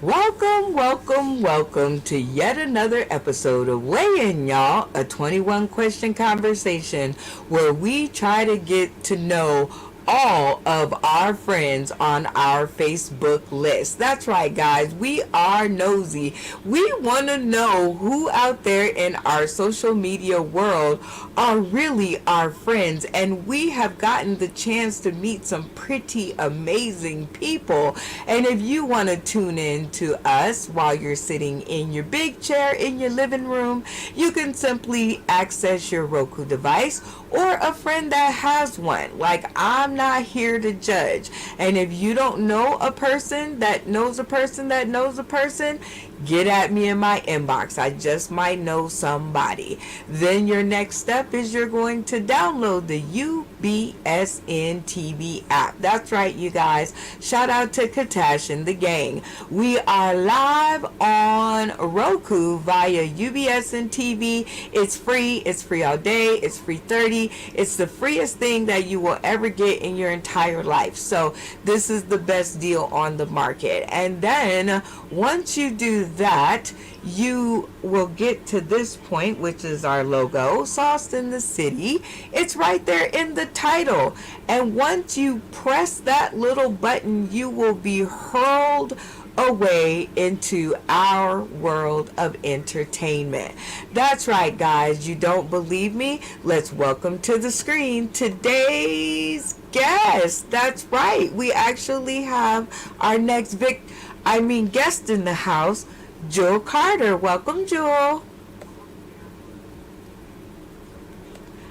Welcome, welcome, welcome to yet another episode of Weigh In, y'all, a 21 question conversation where we try to get to know all of our friends on our Facebook list. That's right, guys. We are nosy. We want to know who out there in our social media world are really our friends. And we have gotten the chance to meet some pretty amazing people. And if you want to tune in to us while you're sitting in your big chair in your living room, you can simply access your Roku device or a friend that has one. Like, I'm not here to judge. And if you don't know a person that knows a person that knows a person, get at me in my inbox. I just might know somebody. Then your next step is you're going to download the UBSN TV app. That's right, you guys. Shout out to Katash and the gang. We are live on Roku via UBSN TV. It's free. It's free all day. It's free 30. It's the freest thing that you will ever get in your entire life. So this is the best deal on the market. And then once you do that, you will get to this point, which is our logo, Sauced in the City. It's right there in the title. And once you press that little button, you will be hurled away into our world of entertainment. That's right, guys. You don't believe me? Let's welcome to the screen today's guest. That's right. We actually have our next guest in the house, Jewel Carter. Welcome, Jewel.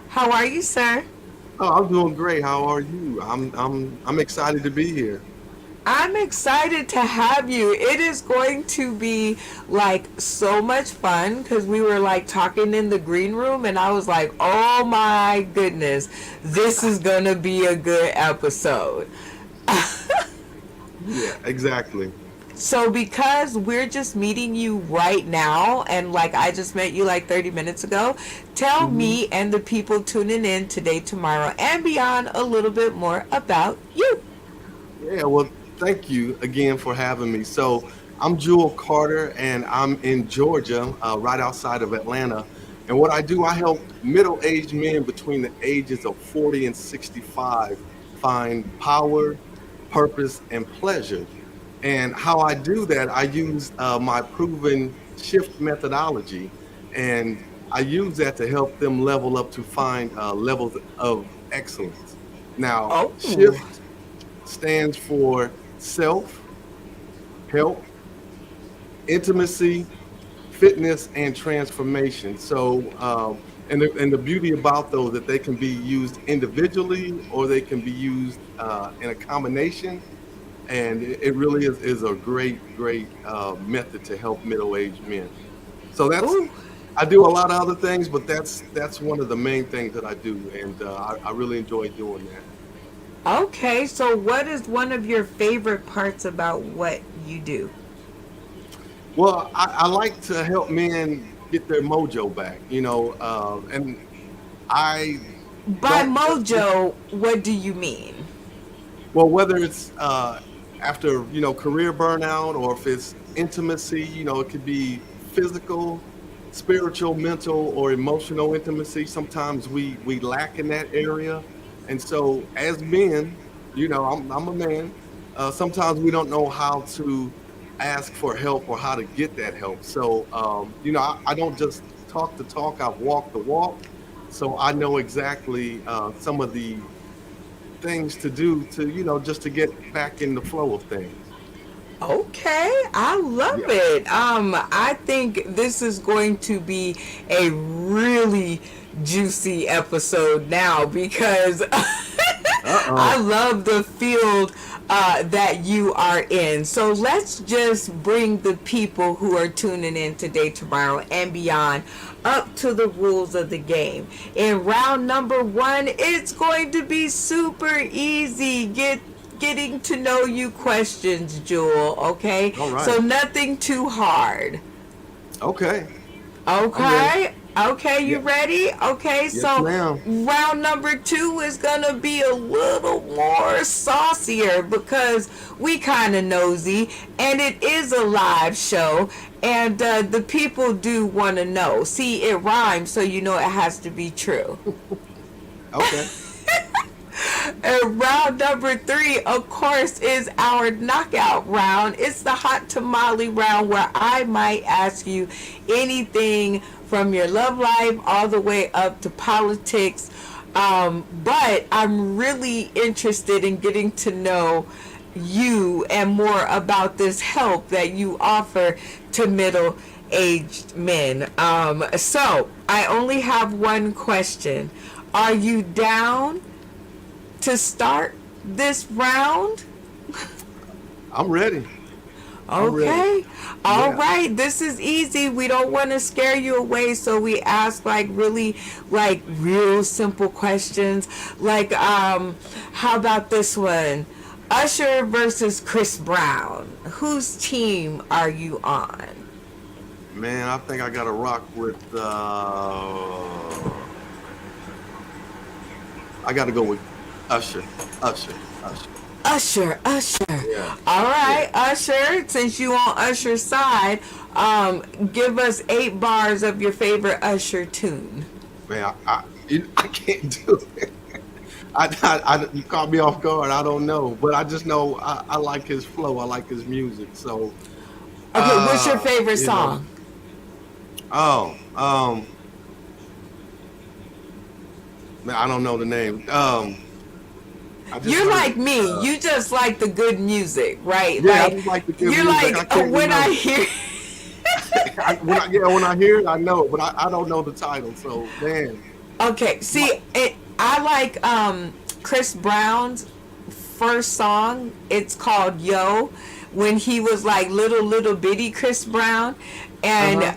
How are you, sir? Oh, I'm doing great. How are you? I'm excited to be here. I'm excited to have you. It is going to be like so much fun because we were like talking in the green room and I was like, oh my goodness, this is going to be a good episode. Yeah, exactly. So because we're just meeting you right now and like I just met you like 30 minutes ago, tell hmm me and the people tuning in today, tomorrow, and beyond a little bit more about you. Yeah, well, thank you again for having me. So I'm Jewel Carter, and I'm in Georgia, right outside of Atlanta. And what I do, I help middle-aged men between the ages of 40 and 65 find power, purpose, and pleasure. And how I do that, I use my proven shift methodology, and I use that to help them level up to find levels of excellence. Now, Oh, shift stands for self, help, intimacy, fitness, and transformation. So, and the beauty about those that they can be used individually or they can be used in a combination. And it really is a great method to help middle-aged men. So ooh. I do a lot of other things, but that's one of the main things that I do, and I really enjoy doing that. Okay, so what is one of your favorite parts about what you do? Well, I like to help men get their mojo back, and I By don't just mojo, what do you mean? well, whether it's after career burnout or if it's intimacy, it could be physical, spiritual, mental, or emotional intimacy. Sometimes we lack in that area, and so as men, I'm a man. Sometimes we don't know how to ask for help or how to get that help. So I don't just talk the talk. I've walked the walk, so I know exactly some of the things to do to just to get back in the flow of things. Okay, I love Yeah. it. I think this is going to be a really juicy episode now because I Uh-oh. love the field that you are in. So let's just bring the people who are tuning in today, tomorrow, and beyond up to the rules of the game. In round number one, it's going to be super easy. Getting to know you questions, Jewel. Okay, All so right. nothing too hard. Okay. I'm ready. Okay. Okay, you Yeah. ready? Okay, Yes, so ma'am. round number two is gonna be a little more saucier because we kind of nosy, and it is a live show, and the people do want to know. See, it rhymes, so you know it has to be true. Okay. And round number three, of course, is our knockout round. It's the hot tamale round where I might ask you anything from your love life all the way up to politics. But I'm really interested in getting to know you and more about this help that you offer to middle aged men. So I only have one question. Are you down to start this round? I'm ready. I'm ready. Okay. All Yeah. right. This is easy. We don't want to scare you away, so we ask like really like real simple questions. Like how about this one? Usher versus Chris Brown. Whose team are you on? Man, I think I gotta rock with I gotta go with Usher. Usher. Usher. Usher, Usher. Yeah. All right, Yeah. Usher. Since you on Usher's side, give us 8 bars of your favorite Usher tune. Man, I can't do it. You caught me off guard. I don't know, but I just know I like his flow. I like his music. So, Okay, what's your favorite you know, song? oh, man, I don't know the name. I just You're heard. like me. You just like the good music, right? Yeah, I Like just like the good you're music. I like can't when I remember. hear. When I hear it, I know, but I don't know the title. So, man, Okay, my, see, I like Chris Brown's first song. It's called Yo, when he was like little bitty Chris Brown, and uh-huh.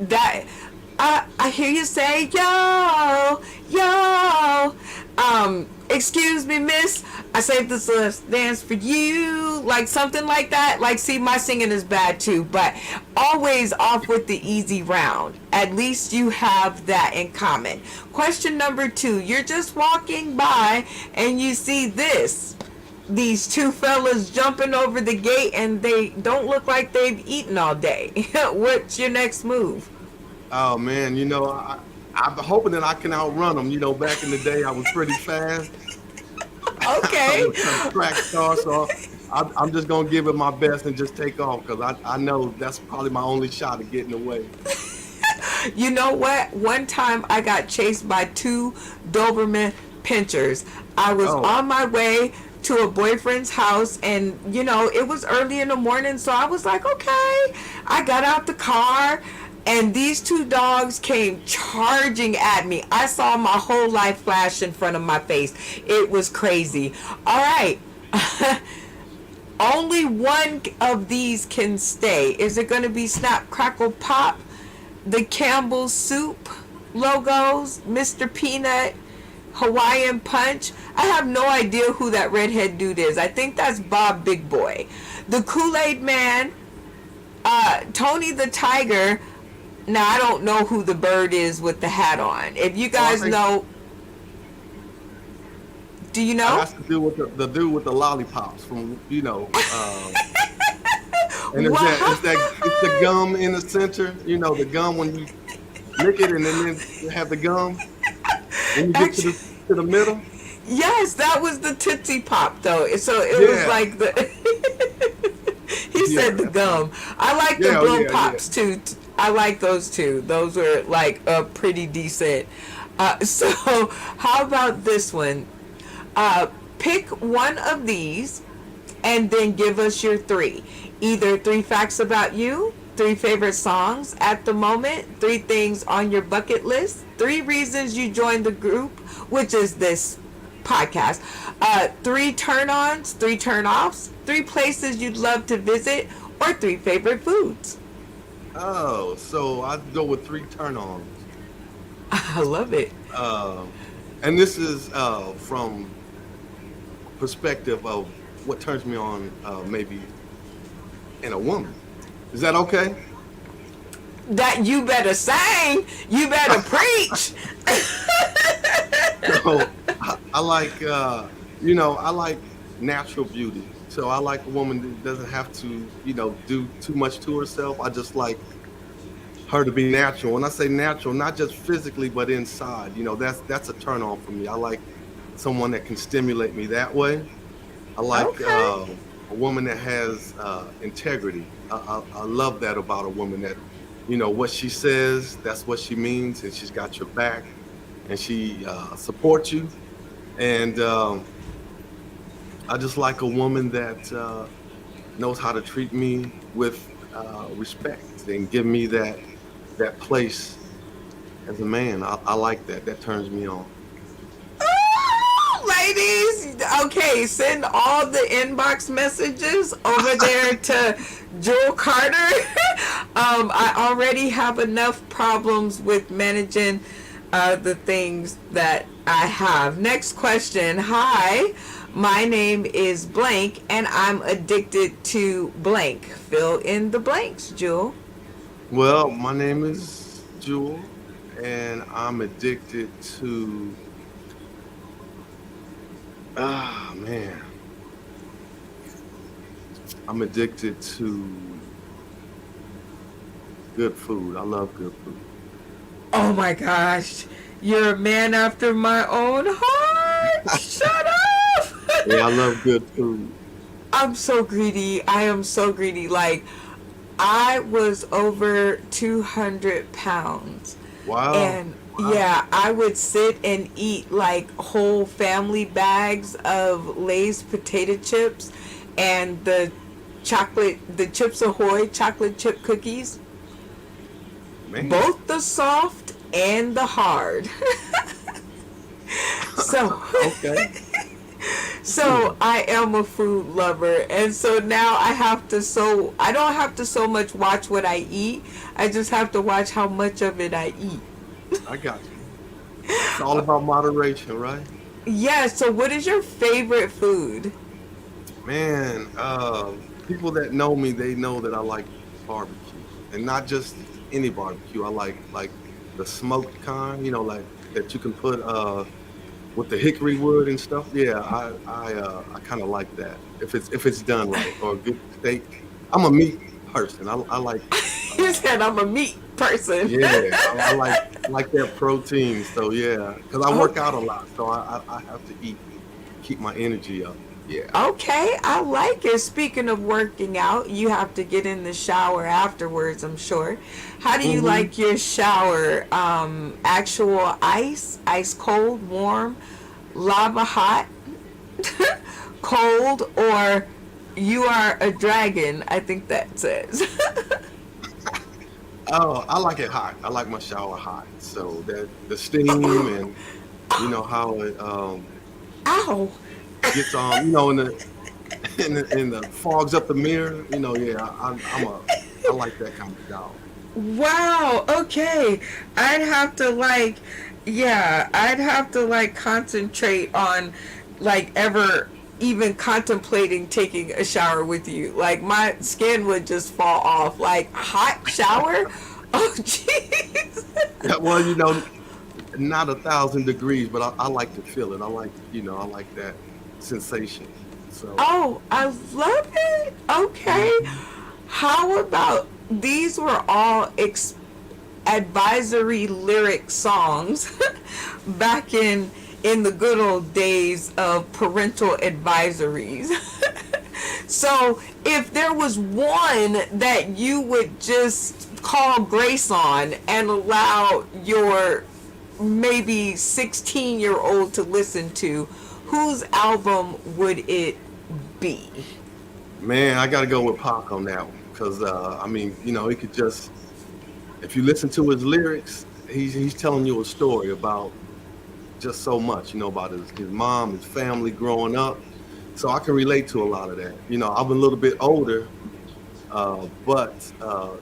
that I hear you say yo yo. Excuse me, miss. I saved this last dance for you. Like something like that. Like, see, my singing is bad too, but always off with the easy round. At least you have that in common. Question number two. You're just walking by and you see this. These two fellas jumping over the gate and they don't look like they've eaten all day. What's your next move? Oh man, I'm hoping that I can outrun them. Back in the day, I was pretty fast. I'm Okay. a track star, so I'm just gonna give it my best and just take off because I know that's probably my only shot at getting away. You know what? One time I got chased by two Doberman pinchers. I was Oh, on my way to a boyfriend's house, and it was early in the morning, so I was like, okay. I got out the car and these two dogs came charging at me. I saw my whole life flash in front of my face. It was crazy. All right. Only one of these can stay. Is it going to be Snap Crackle Pop, the Campbell's Soup logos, Mr. Peanut, Hawaiian Punch? I have no idea who that redhead dude is. I think that's Bob Big Boy. The Kool-Aid Man, Tony the Tiger. Now, I don't know who the bird is with the hat on. If you oh, I guys think know, do you I know? has to do with the dude with the lollipops from and Wow. it's the gum in the center. The gum when you lick it and then you have the gum when you get to Actually, the middle. yes, that was the Tootsie Pop, though. So it was Yeah, like the. He yeah, said the gum. I like the yeah, oh, blow yeah, yeah. pops too. I like those too. Those were like pretty decent. So how about this one? Pick one of these and then give us your three. Either 3 facts about you, 3 favorite songs at the moment, 3 things on your bucket list, 3 reasons you joined the group, which is this podcast, 3 turn-ons, 3 turn-offs, 3 places you'd love to visit, or 3 favorite foods. Oh, so I'd go with 3 turn-ons. I love it. Um, and this is from perspective of what turns me on, maybe in a woman. Is that okay? That you better sing, you better preach. So I like, I like natural beauty. So I like a woman that doesn't have to, do too much to herself. I just like her to be natural. When I say natural, not just physically, but inside. That's a turn on for me. I like someone that can stimulate me that way. I like Okay. a woman that has integrity. I love that about a woman that, what she says, that's what she means, and she's got your back, and she supports you. And I just like a woman that knows how to treat me with respect and give me that place as a man. I like that. That turns me on. Ladies, okay, send all the inbox messages over there to Jewel Carter. I already have enough problems with managing the things that I have. Next question. Hi, my name is blank and I'm addicted to blank. Fill in the blanks, Jewel. Well, my name is Jewel, and I'm addicted to. Ah, man, I'm addicted to good food. I love good food. Oh my gosh, you're a man after my own heart. Shut Yeah, I up. love good food. I'm so greedy. I am so greedy. Like, I was over 200 pounds. Wow, And wow. yeah, I would sit and eat like whole family bags of Lay's potato chips and the Chips Ahoy chocolate chip cookies, Man, both the soft and the hard. So okay. so I am a food lover, and so now I don't have to so much watch what I eat. I just have to watch how much of it I eat. I got you. It's all about moderation, right? Yeah, so what is your favorite food? Man, people that know me, they know that I like barbecue, and not just any barbecue. I like the smoked kind, like that you can put with the hickory wood and stuff. Yeah, I kind of like that if it's done right, or a good steak. I'm a meat person. I like You uh, said I'm a meat person. yeah, I like that protein. So yeah, because I work out a Okay. lot, so I have to eat to keep my energy up. Yeah. Okay, I like it. Speaking of working out, you have to get in the shower afterwards, I'm sure. How do you hmm like your shower? Actual ice cold, warm, lava hot, cold, or you are a dragon, I think that says. Oh, I like it hot. I like my shower hot. So that the steam and how it Ow. gets on, in the in the fogs up the mirror. Yeah, I like that kind of shower. Wow, okay. I'd have to like yeah, I'd have to like concentrate on like ever even contemplating taking a shower with you. Like my skin would just fall off. Like hot shower? Oh jeez. Yeah, well, not 1,000 degrees, but I like to feel it. I like that sensation. So. Oh, I love it. Okay. Mhm. How about these were all advisory lyric songs back in the good old days of parental advisories. So if there was one that you would just call grace on and allow your maybe 16-year-old to listen to, whose album would it be? Man, I got to go with Pac on that one because I mean, he could just if you listen to his lyrics, he's telling you a story about just so much, about his mom, his family growing up. So I can relate to a lot of that. I'm a little bit older, but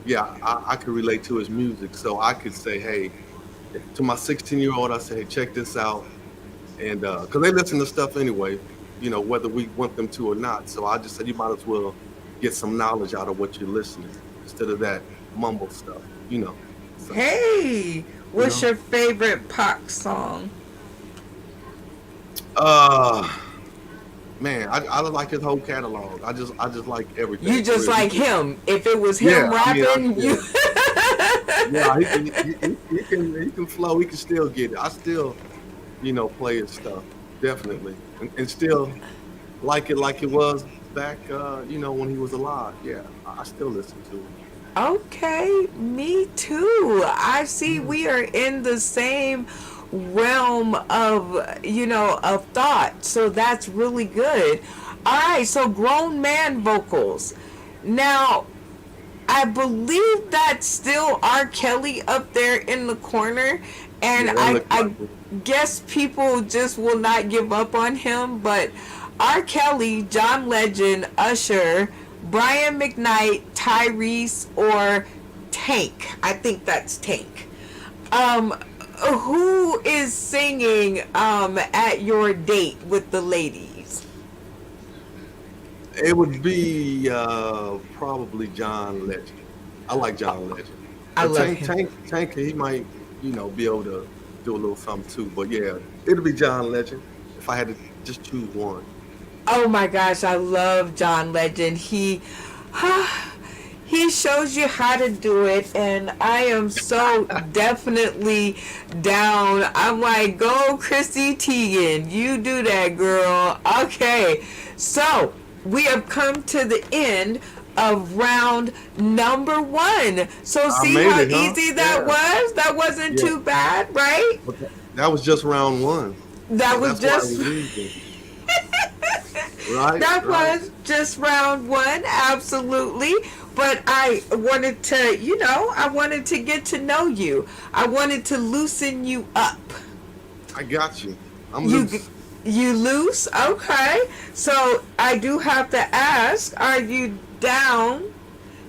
yeah, I could relate to his music. So I could say, hey, to my 16-year-old, I say, hey, check this out, and because they listen to stuff anyway, whether we want them to or not. So I just said, you might as well get some knowledge out of what you're listening. instead of that mumble stuff, So, Hey, you what's know. your favorite Pac song? Uh Man, I like his whole catalog. I just like You everything for just real. like him. If it was Yeah, him I mean, rapping, you. yeah, he can flow. He can still get it. I still, play his stuff definitely, and still like it was back, when he was alive. Yeah, I still listen to him. Okay, me too. I see Yeah. we are in the same realm of thought. So that's really good. All right, so grown man vocals. Now, I believe that's still R. Kelly up there in the corner, and Yeah, that looks I like it. guess people just will not give up on him. But R. Kelly, John Legend, Usher, Brian McKnight, Tyrese, or Tank. I think that's Tank. Um, who is singing at your date with the ladies? It would be probably John Legend. I like John Legend. I But love Tank, him. Tank, Tank, he might, be able to do a little something too. But yeah, it'll be John Legend if I had to just choose one. Oh my gosh, I love John Legend. He shows you how to do it, and I am so definitely down. I'm like, go Chrissy Teigen, you do that, girl. Okay, so we have come to the end of round number one. So I see made how it, huh? easy that Yeah, was? That wasn't yeah. too bad, right? But that was just round one, That so was that's why just we're easy. Right, That right. was just round one, absolutely. But I wanted to, I wanted to get to know you. I wanted to loosen you up. I got you. I'm You, loose. you loose, okay? So I do have to ask: are you down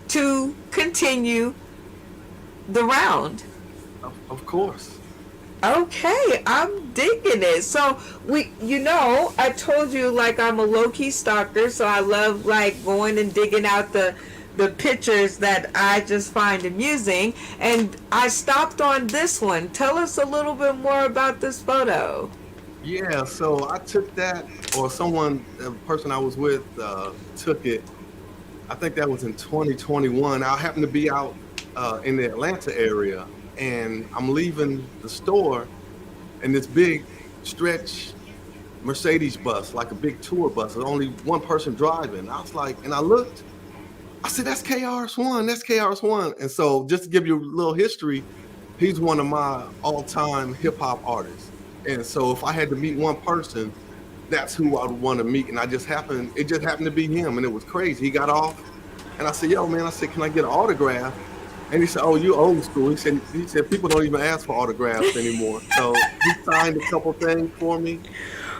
to continue the round? Of course. Okay, I'm digging it. So I told you like I'm a low key stalker, so I love like going and digging out the pictures that I just find amusing. And I stopped on this one. Tell us a little bit more about this photo. Yeah, so I took that, or a person I was with, took it. I think that was in 2021. I happened to be out in the Atlanta area, and I'm leaving the store, and this big stretch Mercedes bus, like a big tour bus, with only one person driving. I was like, and I looked, I said, that's KRS-One, that's KRS-One. And so, just to give you a little history, he's one of my all-time hip hop artists. And so, if I had to meet one person, that's who I would want to meet. And it just happened to be him, and it was crazy. He got off, and I said, "Yo, man," I said, "can I get an autograph?" And he said, "Oh, you old school." He said people don't even ask for autographs anymore. So he signed a couple things for me.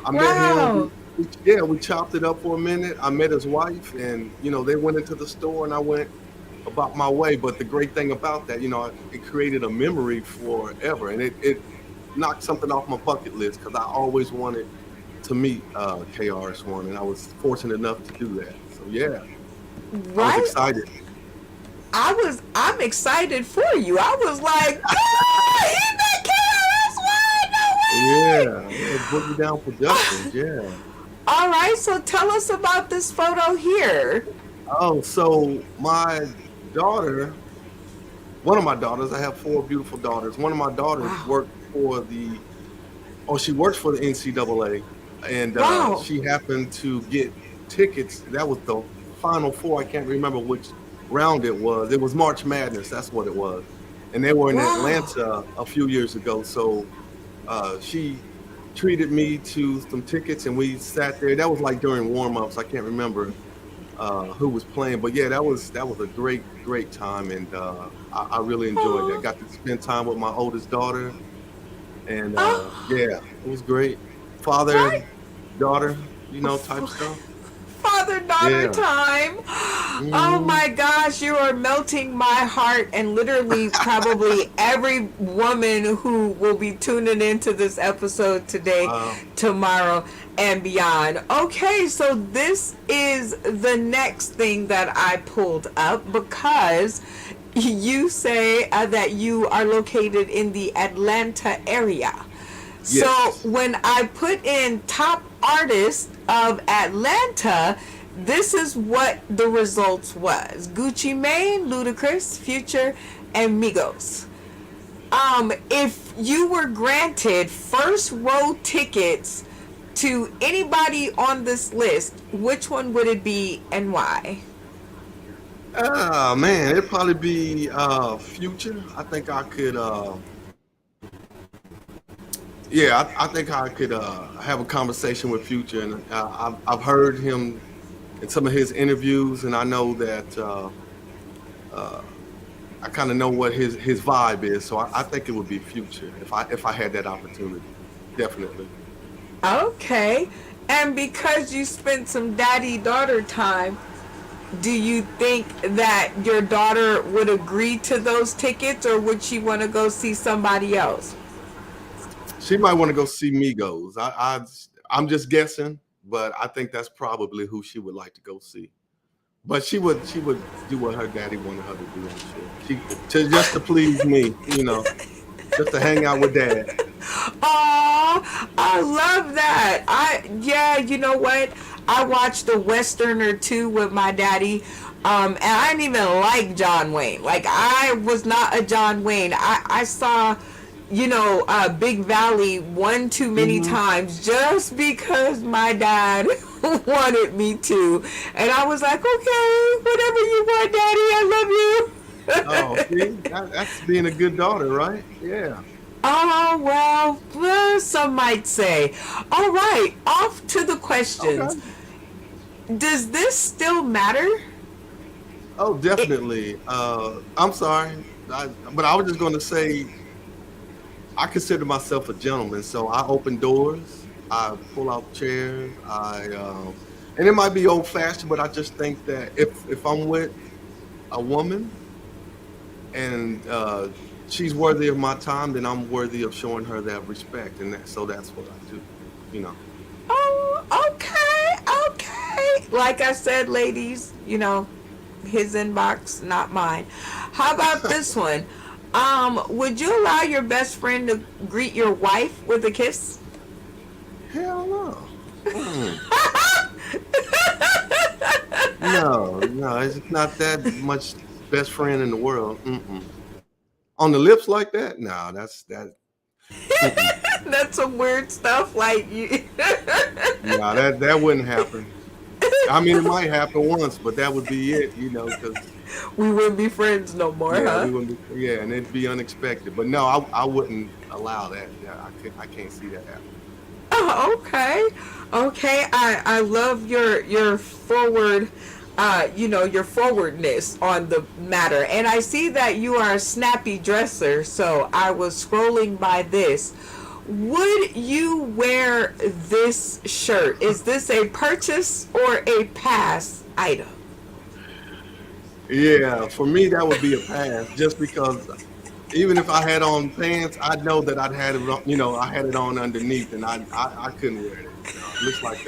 I met him. Wow. We chopped it up for a minute. I met his wife, and they went into the store, and I went about my way. But the great thing about that, it created a memory forever, and it knocked something off my bucket list because I always wanted to meet KRS-One, and I was fortunate enough to do that. So yeah, I was Right? excited. I'm excited for you. I was like, oh, he's the KRS-One. No way. Yeah, yeah, Boogie Down Productions. Yeah. All right, so tell us about this photo here. Oh, so daughter, one of my daughters, I have four beautiful daughters. One of my daughters Wow. she works for the NCAA, and Wow. she happened to get tickets. That was the Final Four. I can't remember which round it was. It was March Madness. That's what it was. And they were in Wow. Atlanta a few years ago. So she treated me to some tickets, and we sat there. That was like during warm-ups. I can't remember who was playing, but yeah, that was a great time, and I really enjoyed that. Oh, Got to spend time with my oldest daughter, and oh, yeah, it was great. Father, right. daughter, type stuff. Father daughter Yeah. time. Oh Hmm. my gosh. gosh, you are melting my heart, and literally probably every woman who will be tuning into this episode today, Wow. tomorrow, and beyond. Okay, so this is the next thing that I pulled up because you say that you are located in the Atlanta area. So Yes. when I put in top artists of Atlanta, this is what the results was: Gucci Mane, Ludacris, Future, and Migos. If you were granted first row tickets to anybody on this list, which one would it be and why? Oh man, it'd probably be Future. I think I could yeah, I think I could have a conversation with Future, and I've heard him in some of his interviews, and I know that uh, I kind of know what his vibe is. So I think it would be Future if I had that opportunity. Definitely. Okay. And because you spent some daddy daughter time, do you think that your daughter would agree to those tickets, or would she want to go see somebody else? She might want to go see Migos. I'm just guessing, but I think that's probably who she would like to go see. But she would do what her daddy wanted her to do. I'm sure. Just to please me, just to hang out with dad. Oh, I love that. Yeah, you know what? I watched a western or two with my daddy. And I didn't even like John Wayne. Like, I was not a John Wayne. I saw, Big Valley one too many Hmm. times just because my dad wanted me to. And I was like, okay, whatever you want, daddy, I love you. Oh, see, that's being a good daughter, right? Yeah. Oh, well, some might say. All right, off to the questions. Okay. Does this still matter? Oh, It, definitely. I'm sorry, but I was just going to say I consider myself a gentleman, so I open doors, I pull out chairs, and it might be old fashioned, but I just think that if I'm with a woman and she's worthy of my time, then I'm worthy of showing her that respect, and so that's what I do. You know. oh, okay, okay. Like I said, ladies, his inbox, not mine. How about this one? Would you allow your best friend to greet your wife with a kiss? Hell no. Mm. No, no, it's not that much best friend in the world. Mm-mm. On the lips like that? No, that's that. Mm-mm. That's some weird stuff. Like you. No, that wouldn't happen. I mean, it might happen once, but that would be it, because We wouldn't be friends no more, yeah, huh? we wouldn't. Yeah, and it'd be unexpected. But no, I wouldn't allow that. Yeah, I can't see that happen. Oh, okay. Okay. I love your forward your forwardness on the matter. And I see that you are a snappy dresser, so I was scrolling by this. Would you wear this shirt? Is this a purchase or a pass item? Yeah, for me that would be a pass, just because even if I had on pants, I know that I'd had it on, I had it on underneath, and I couldn't wear it. It looks like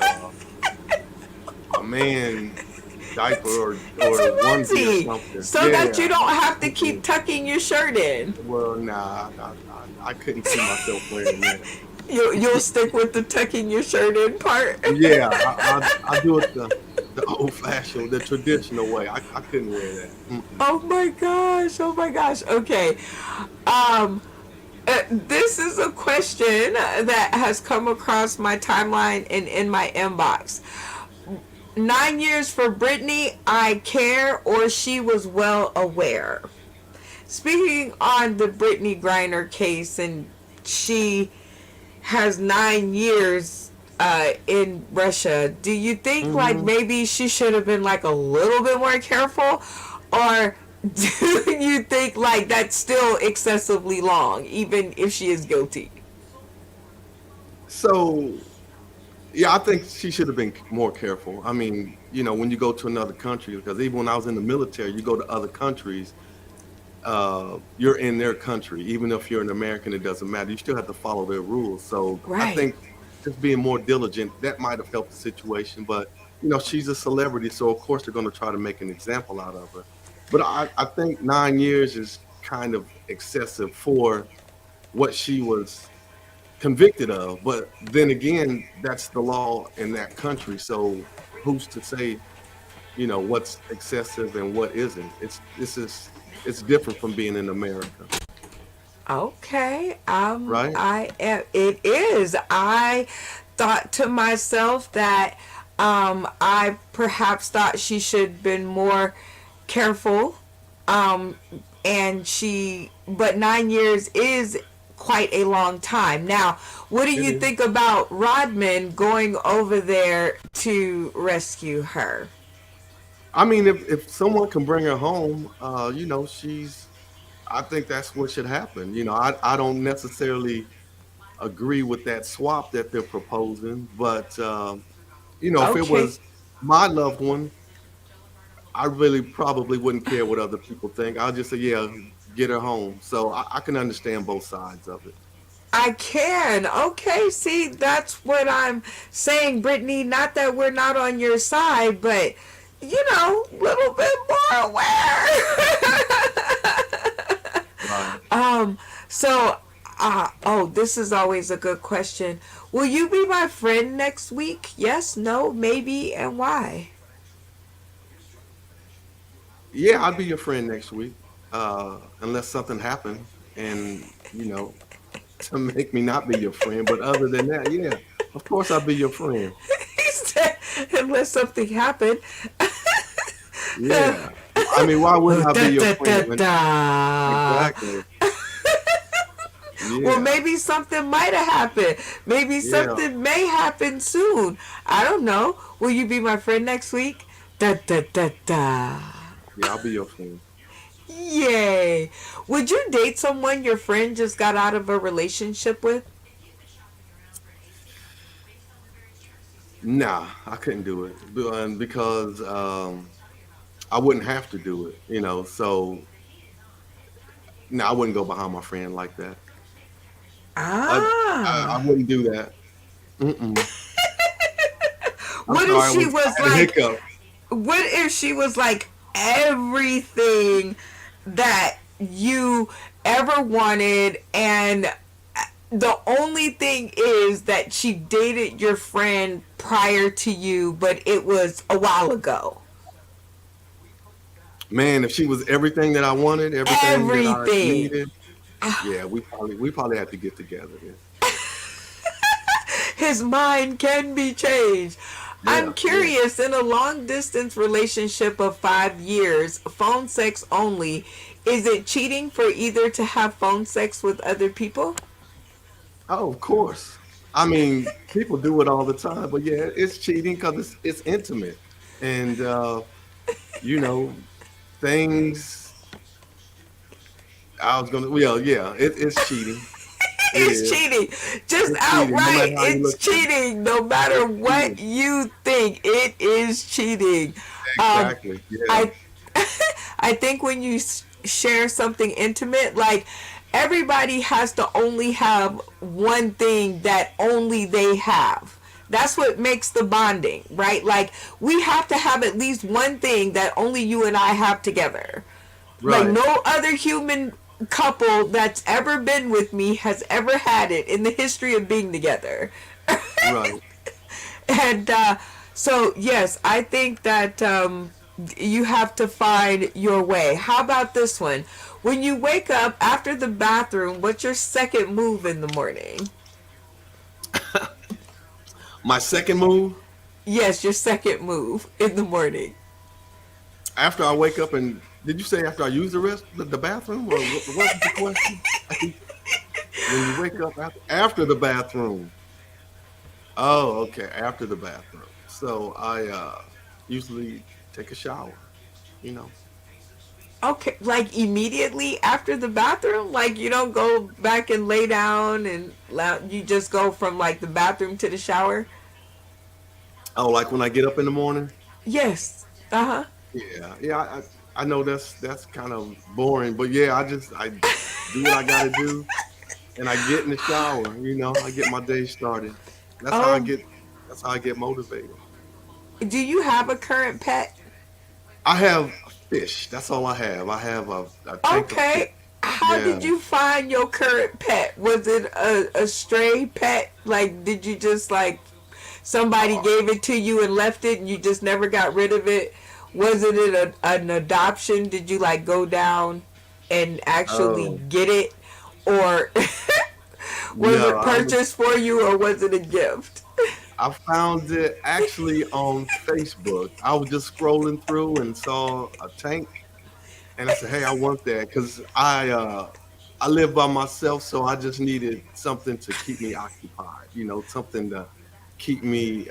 a man diaper It's or a onesie or onesie, something. so that you Yeah. don't have to keep Mm-mm. tucking your shirt in. Well, nah, I couldn't see myself wearing that. You'll stick with the tucking your shirt in part. Yeah, I do it the old fashioned, the traditional way. I couldn't wear that. Mm-mm. Oh my gosh! Oh my gosh! Okay, um, this is a question that has come across my timeline and in my inbox. 9 years for Brittany. I care, or she was well aware. Speaking on the Brittany Griner case, and she has 9 years in Russia. Do you think like Hmm. maybe she should have been like a little bit more careful, or do you think like that's still excessively long, even if she is guilty? So Yeah, I think she should have been more careful. I mean, when you go to another country, because even when I was in the military, you go to other countries, you're in their country. Even if you're an American, it doesn't matter. You still have to follow their rules. So I Right. think just being more diligent, that might have helped the situation. But, she's a celebrity, so of course they're going to try to make an example out of her. But I think 9 years is kind of excessive for what she was convicted of. But then again, that's the law in that country. So who's to say, what's excessive and what isn't? It's different from being in America, Okay. right? I am. It is. I thought to myself that I perhaps thought she should been more careful. Um, and but 9 years is quite a long time. Now, what do It you is. think about Rodman going over there to rescue her? I mean, if someone can bring her home, I think that's what should happen. I don't necessarily agree with that swap that they're proposing, but if it Okay. was my loved one, I really probably wouldn't care what other people think. I'll just say, yeah, get her home. So I can understand both sides of it. I can. Okay, see, that's what I'm saying, Brittany. Not that we're not on your side, but a little bit more aware. Right. So, oh, this is always a good question. Will you be my friend next week? Yes, no, maybe, and why? Yeah, I'll be your friend next week, unless something happened and, to make me not be your friend. But other than that, yeah, of course I'll be your friend. He said, unless something happened. Yeah. I mean, why wouldn't I be Da, your da, friend? da, da. Exactly. Well, Yeah. maybe something might have happened. Maybe Yeah. something may happen soon. I don't know. Will you be my friend next week? Da da da da. Yeah, I'll be your friend. Yay. Would you date someone your friend just got out of a relationship with? Nah, I couldn't do it because I wouldn't have to do it, So no, I wouldn't go behind my friend like that. I Ah. wouldn't do that. Mm-mm. I'm What if sorry, she I was had a like, hiccup. what if she was like everything that you ever wanted, and the only thing is that she dated your friend prior to you, but it was a while ago? Man, if she was everything that I wanted, everything that I Everything. needed, yeah, we probably have to get together then. His mind can be changed. I'm Yeah, yeah. curious, in a long distance relationship of 5 years, phone sex only, is it cheating for either to have phone sex with other people? Oh, of course. I mean, people do it all the time, but yeah, it's cheating because it's intimate, and you know things. I was gonna. Well, yeah, it's cheating. It It's is. cheating. Just It's cheating, no outright, matter how you it's look at it. cheating. No matter It's what cheating. you think, it is cheating. Um, Exactly. Yeah. I, I think when you share something intimate, like everybody has to only have one thing that only they have. That's what makes the bonding, right? Like we have to have at least one thing that only you and I have together. Like Right. no other human couple that's ever been with me has ever had it in the history of being together. Right. And so, yes, I think that you have to find your way. How about this one? When you wake up after the bathroom, what's your second move in the morning? My second move Yes, your second move in the morning. after I wake up and did you say after I use the bathroom or what was the question? When you wake up after the bathroom. Oh, okay, after the bathroom. So I usually take a shower. You know. Okay, like immediately after the bathroom? Like you don't go back and lay down and you just go from like the bathroom to the shower? Oh, like when I get up in the morning? Yes. Uh-huh. Yeah, yeah. I know that's kind of boring, but yeah, I do what I got to do, and I get in the shower. I get my day started. That's how I Oh, get. That's how I get motivated. do you have a current pet? I have a fish. That's all I have. I have a tank of fish. Okay. How Yeah. did you find your current pet? Was it a stray pet? Like, did you just like somebody Oh, gave it to you and left it and you just never got rid of it? Was it an adoption? Did you like go down and actually oh, get it? Or was no. it purchased for you or was it a gift? I found it actually on Facebook. I was just scrolling through and saw a tank, and I said, "Hey, I want that," because I live by myself, so I just needed something to keep me occupied. Something to keep me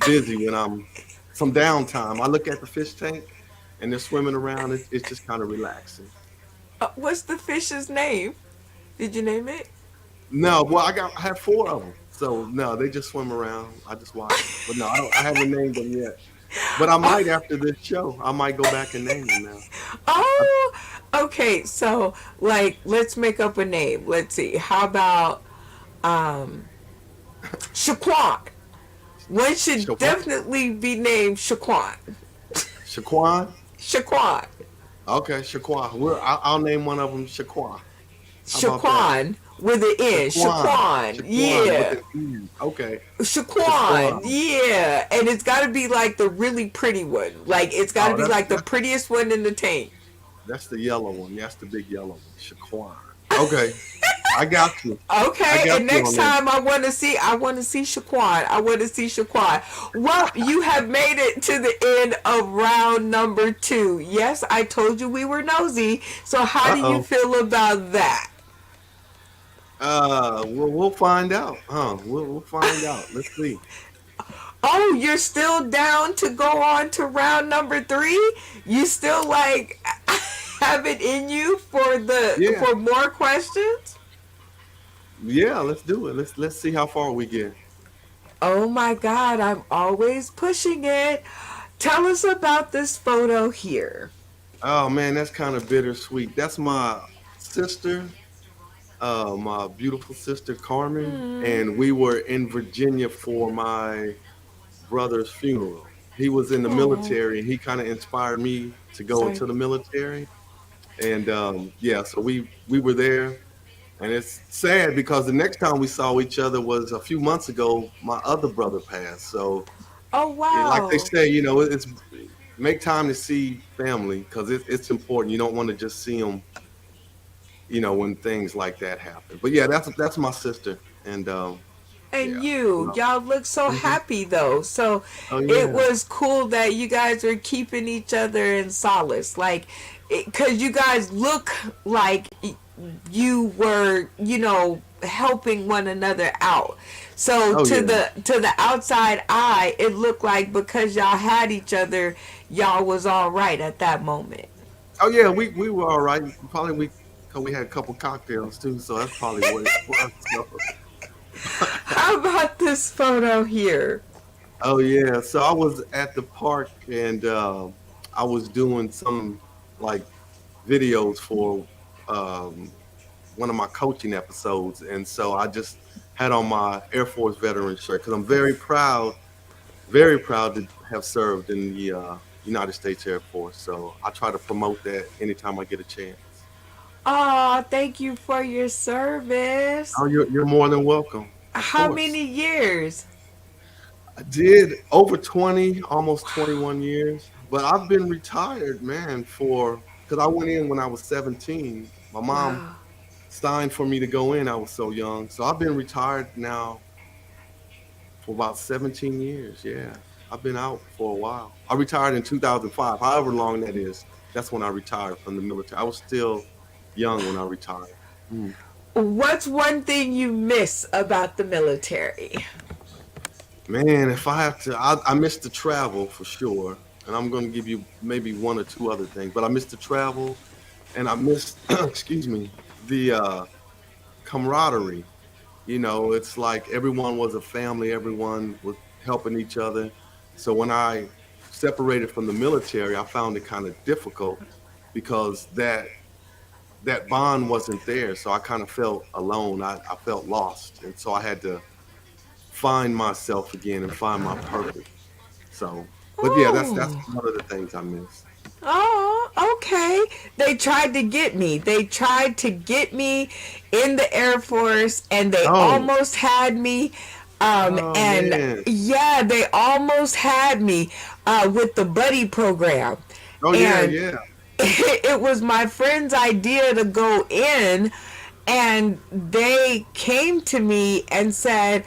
busy when I'm some downtime. I look at the fish tank, and they're swimming around. It's just kind of relaxing. What's the fish's name? Did you name it? No, well, I have four of them, so no, they just swim around. I just watch them, but no, I don't. I haven't named them yet. But I might after this show. I might go back and name them now. I, Oh, okay. So, like, let's make up a name. Let's see. How about um, Shaquan? One should Shaquan. definitely be named Shaquan. Shaquan. Shaquan. Okay, Shaquan. I'll name one of them Shaquan. How about that? Shaquan with an N. Shaquan. Shaquan. Shaquan with Yeah. an N. Okay. Shaquan. Shaquan. Yeah. And it's got to be like the really pretty one. Like, it's got to Oh, be that's like the that's prettiest one in the tank. that's the yellow one. That's the big yellow one. Shaquan. Okay. I got you. I Okay, got and you next on that. time I want to see Shaquan. I want to see Shaquan. Well, you have made it to the end of round number 2. Yes, I told you we were nosy. So how do you Uh-oh. feel about that? We'll find out. Huh? We'll find out. Let's see. Oh, you're still down to go on to round number 3? You still like have it in you Yeah. for more questions? Yeah, let's do it. Let's see how far we get. Oh my god, I'm always pushing it. Tell us about this photo here. Oh man, that's kind of bittersweet. That's my sister, my beautiful sister Carmen, Hmm. and we were in Virginia for my brother's funeral. He was in the Oh, military, and he kind of inspired me to go sorry. into the military. And yeah, so we were there, and it's sad because the next time we saw each other was a few months ago. My other brother passed, so Oh, yeah, like they wow. say, it's make time to see family because it's important. You don't want to just see them, when things like that happen. But yeah, that's my sister, and And yeah, you, no, y'all look so hmm happy though. So oh it yeah, was cool that you guys were keeping each other in solace. Like, because you guys look like you were, helping one another out. So oh yeah, to the outside eye, it looked like because y'all had each other, y'all was all right at that moment. oh yeah. We were all right. Probably cause we had a couple cocktails too, so that's probably what it was. So. How about this photo here? Oh yeah, so I was at the park and I was doing some like videos for um, one of my coaching episodes, and so I just had on my Air Force veteran shirt because I'm very proud to have served in the United States Air Force. So I try to promote that anytime I get a chance. Oh, thank you for your service. Oh, you're more than welcome. Of How course. many years? I did over 20, almost 21 years, but I've been retired, man, for because I went in when I was 17. My mom Wow. signed for me to go in. I was so young. So I've been retired now for about 17 years. Yeah. I've been out for a while. I retired in 2005, however long that is. That's when I retired from the military. I was still young when I retired. Mm. What's one thing you miss about the military? Man, if I have to, I miss the travel for sure. And I'm going to give you maybe one or two other things, but I miss the travel and I miss, excuse me, the camaraderie. It's like everyone was a family. Everyone was helping each other. So when I separated from the military, I found it kind of difficult because that bond wasn't there. So I kind of felt alone. I felt lost. And so I had to find myself again and find my purpose. So, but yeah, that's Oh. one of the things I miss. Oh, okay. They tried to get me. They tried to get me in the Air Force and they Oh, almost had me. oh And man. yeah, they almost had me with the buddy program. Oh yeah, And yeah. it was my friend's idea to go in, and they came to me and said,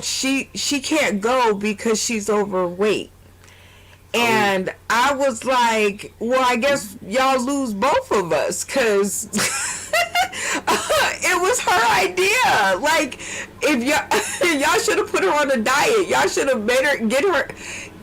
she can't go because she's overweight. Oh, And I was like, well, I guess y'all lose both of us because it was her idea. Like, if y'all should have put her on a diet, y'all should have made her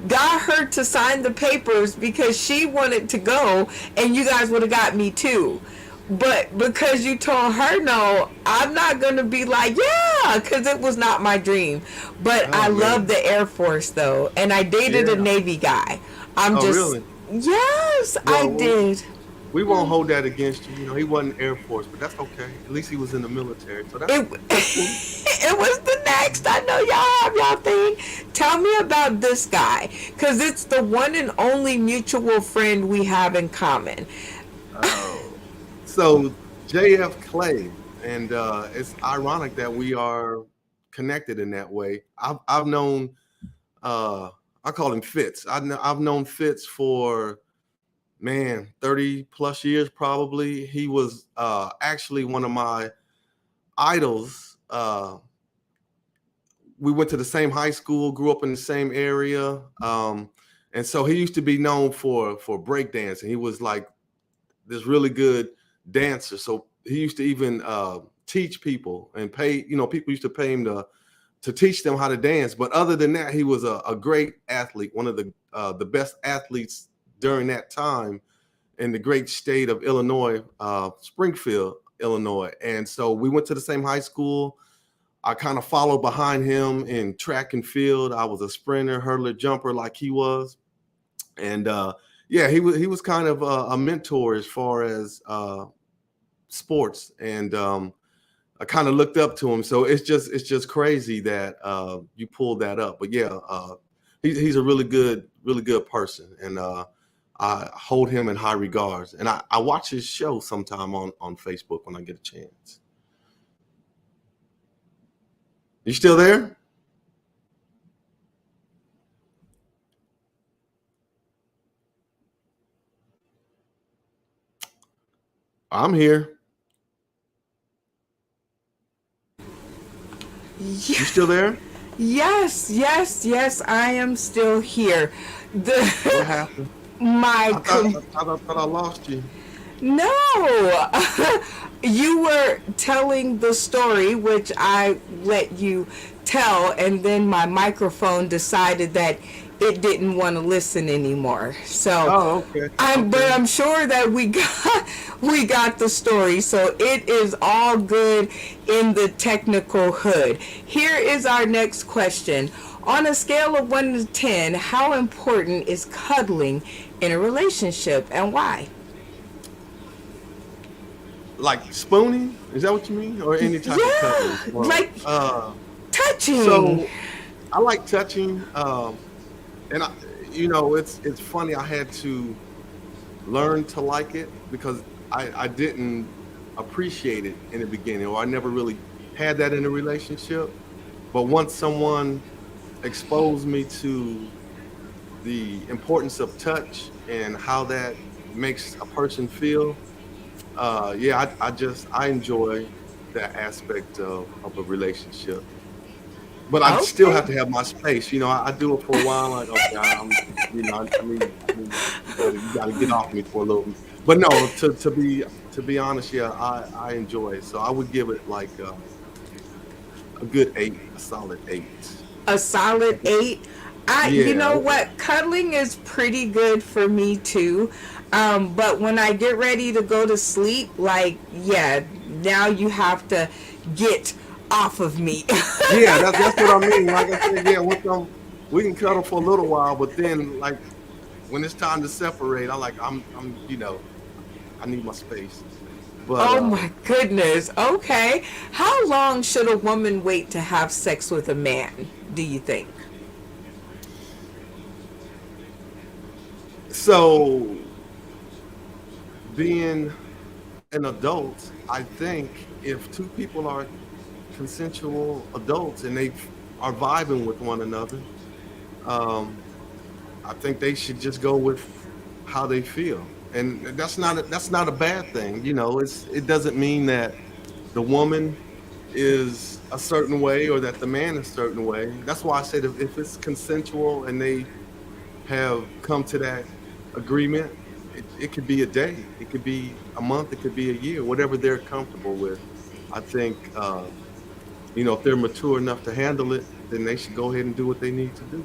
got her to sign the papers because she wanted to go, and you guys would have got me too. But because you told her no, I'm not gonna be like, yeah, because it was not my dream. But I oh love man. the Air Force though, and I dated a Yeah. Navy guy. I'm Oh just, really? yes, I Well, did. we won't hold that against you. You know, he wasn't Air Force, but that's okay. At least he was in the military, so It that's cool. it was the next. I know y'all have y'all thing. Tell me about this guy, because it's the one and only mutual friend we have in common. Oh, so JF Clay, and it's ironic that we are connected in that way. I've known uh, I call him Fitz. I've known Fitz for man 30 plus years probably. He was actually one of my idols. We went to the same high school, grew up in the same area, and so he used to be known for breakdancing. He was like this really good dancer. So he used to even teach people and pay. You know, people used to pay him to teach them how to dance. But other than that, he was a great athlete, one of the best athletes during that time in the great state of Illinois, Springfield, Illinois. And so we went to the same high school. I kind of followed behind him in track and field. I was a sprinter, hurdler, jumper like he was, and yeah, he was kind of a mentor as far as sports, and I kind of looked up to him. So it's just crazy that you pulled that up. But yeah, he's a really good person, and I hold him in high regards. And I watch his show sometime on Facebook when I get a chance. You still there? I'm here. You still there? Yes, yes, yes. I am still here. What The happened? my I thought I lost you. no, you were telling the story, which I let you tell, and then my microphone decided that it didn't want to listen anymore. So, Oh, okay, but okay. I'm sure that we got the story. So it is all good in the technical hood. Here is our next question. On a scale of 1 to 10, how important is cuddling in a relationship, and why? Like spooning? Is that what you mean? Or any type of cuddling? Yeah, Well, like touching. so I like touching, and it's funny. I had to learn to like it because I didn't appreciate it in the beginning, or I never really had that in a relationship. But once someone exposed me to the importance of touch and how that makes a person feel, yeah, I enjoy that aspect of a relationship. But I still Okay. have to have my space. I do it for a while. Like, okay, you gotta get off me for a little. But no, to be honest, yeah, I enjoy it. So I would give it like a good 8, a solid 8. A solid 8. You Yeah, know what? Cuddling is pretty good for me too. But when I get ready to go to sleep, like, yeah, now you have to get off of me. Yeah, that's what I mean. Like I said, yeah, we can cuddle for a little while, but then like when it's time to separate, I need my space. But Oh my goodness. Okay. How long should a woman wait to have sex with a man, do you think? so being an adult, I think if two people are consensual adults and they are vibing with one another, um, I think they should just go with how they feel, and that's not a bad thing. It doesn't mean that the woman is a certain way or that the man is a certain way. That's why I said if it's consensual and they have come to that agreement, it could be a day, it could be a month, it could be a year, whatever they're comfortable with. I think if they're mature enough to handle it, then they should go ahead and do what they need to do.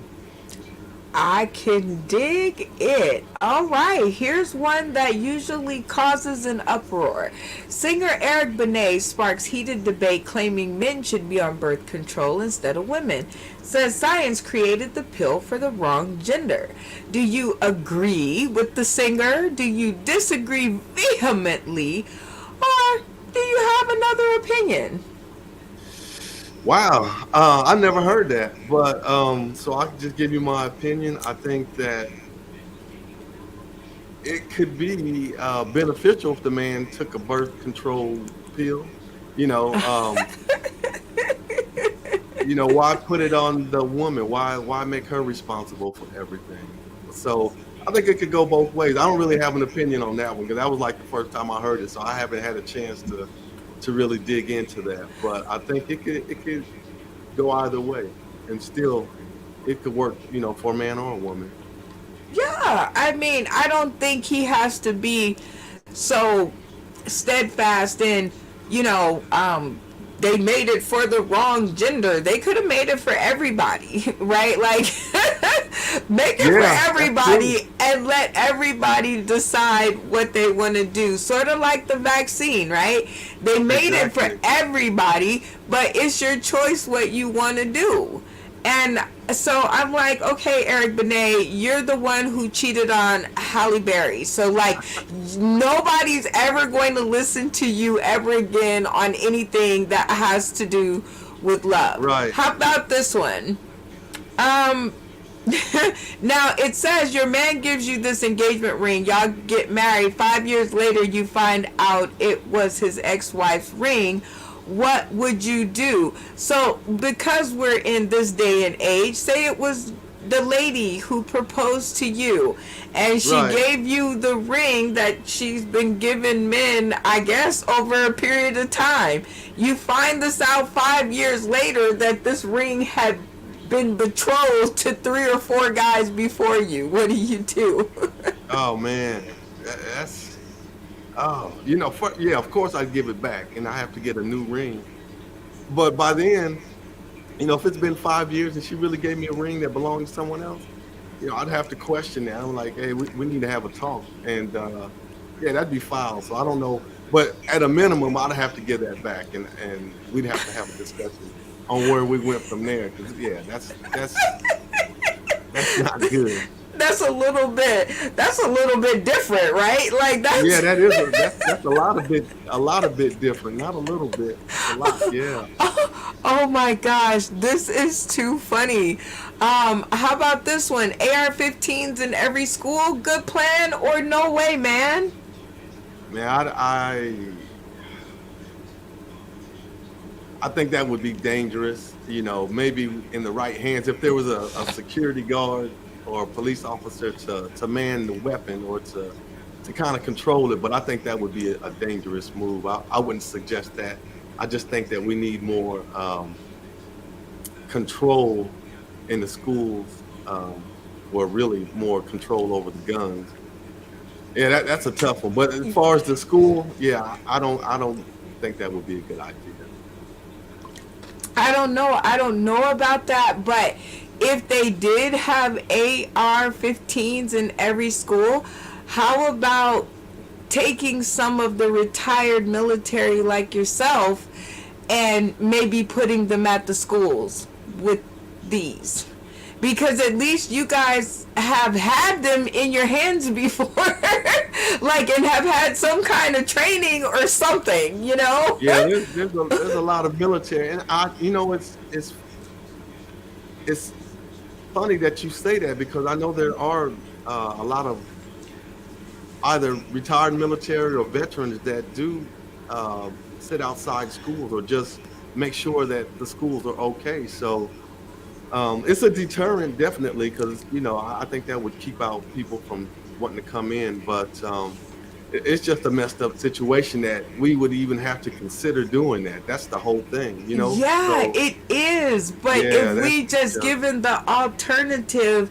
I can dig it. All right, here's one that usually causes an uproar. Singer Eric Benet sparks heated debate claiming men should be on birth control instead of women. Says science created the pill for the wrong gender. Do you agree with the singer? Do you disagree vehemently? Or do you have another opinion? Wow, I never heard that, but so I can just give you my opinion. I think that it could be beneficial if the man took a birth control pill. You know, um, why put it on the woman? Why make her responsible for everything? So I think it could go both ways. I don't really have an opinion on that one because that was like the first time I heard it, so I haven't had a chance to really dig into that. But I think it could go either way, and still it could work, for a man or a woman. Yeah, I mean, I don't think he has to be so steadfast in, you know, they made it for the wrong gender. They could have made it for everybody, right? Like, make it Yeah, for that's true. everybody and let everybody decide what they want to do. Sort of like the vaccine, right? They made it for Exactly. everybody, but it's your choice what you want to do. And so I'm like, okay, Eric Benet, you're the one who cheated on Halle Berry. So, like, nobody's ever going to listen to you ever again on anything that has to do with love. Right. How about this one? Um, now it says your man gives you this engagement ring. Y'all get married. 5 years later, you find out it was his ex-wife's ring. What would you do? So, because we're in this day and age, say it was the lady who proposed to you and she Right. gave you the ring that she's been giving men, I guess, over a period of time. You find this out 5 years later that this ring had been betrothed to 3 or 4 guys before you. What do you do? Oh man, that's yeah. Of course, I'd give it back, and I have to get a new ring. But by then, if it's been 5 years and she really gave me a ring that belonged to someone else, I'd have to question that. I'm like, hey, we need to have a talk, and yeah, that'd be foul. So I don't know, but at a minimum, I'd have to give that back, and we'd have to have a discussion on where we went from there. Because yeah, that's not good. That's a little bit different, right? Like Yeah, that's that's a lot of bit different. Not a little bit, a lot. Yeah. oh my gosh, this is too funny. How about this one? AR-15s in every school, good plan or no way, man? Man, I think that would be dangerous. Maybe in the right hands, if there was a security guard or a police officer to man the weapon or to kind of control it. But I think that would be a dangerous move. I wouldn't suggest that. I just think that we need more control in the schools, or really more control over the guns. Yeah, that's a tough one. But as far as the school, yeah, I don't think that would be a good idea. I don't know about that, but if they did have AR-15s in every school, how about taking some of the retired military like yourself and maybe putting them at the schools with these, because at least you guys have had them in your hands before, like, and have had some kind of training or something, you know. Yeah, there's a lot of military, and it's funny that you say that because I know there are a lot of either retired military or veterans that do sit outside schools or just make sure that the schools are okay. So it's a deterrent, definitely, because I think that would keep out people from wanting to come in. But it's just a messed up situation that we would even have to consider doing that. That's the whole thing. Yeah, So it is. But yeah, if we just yeah. given the alternative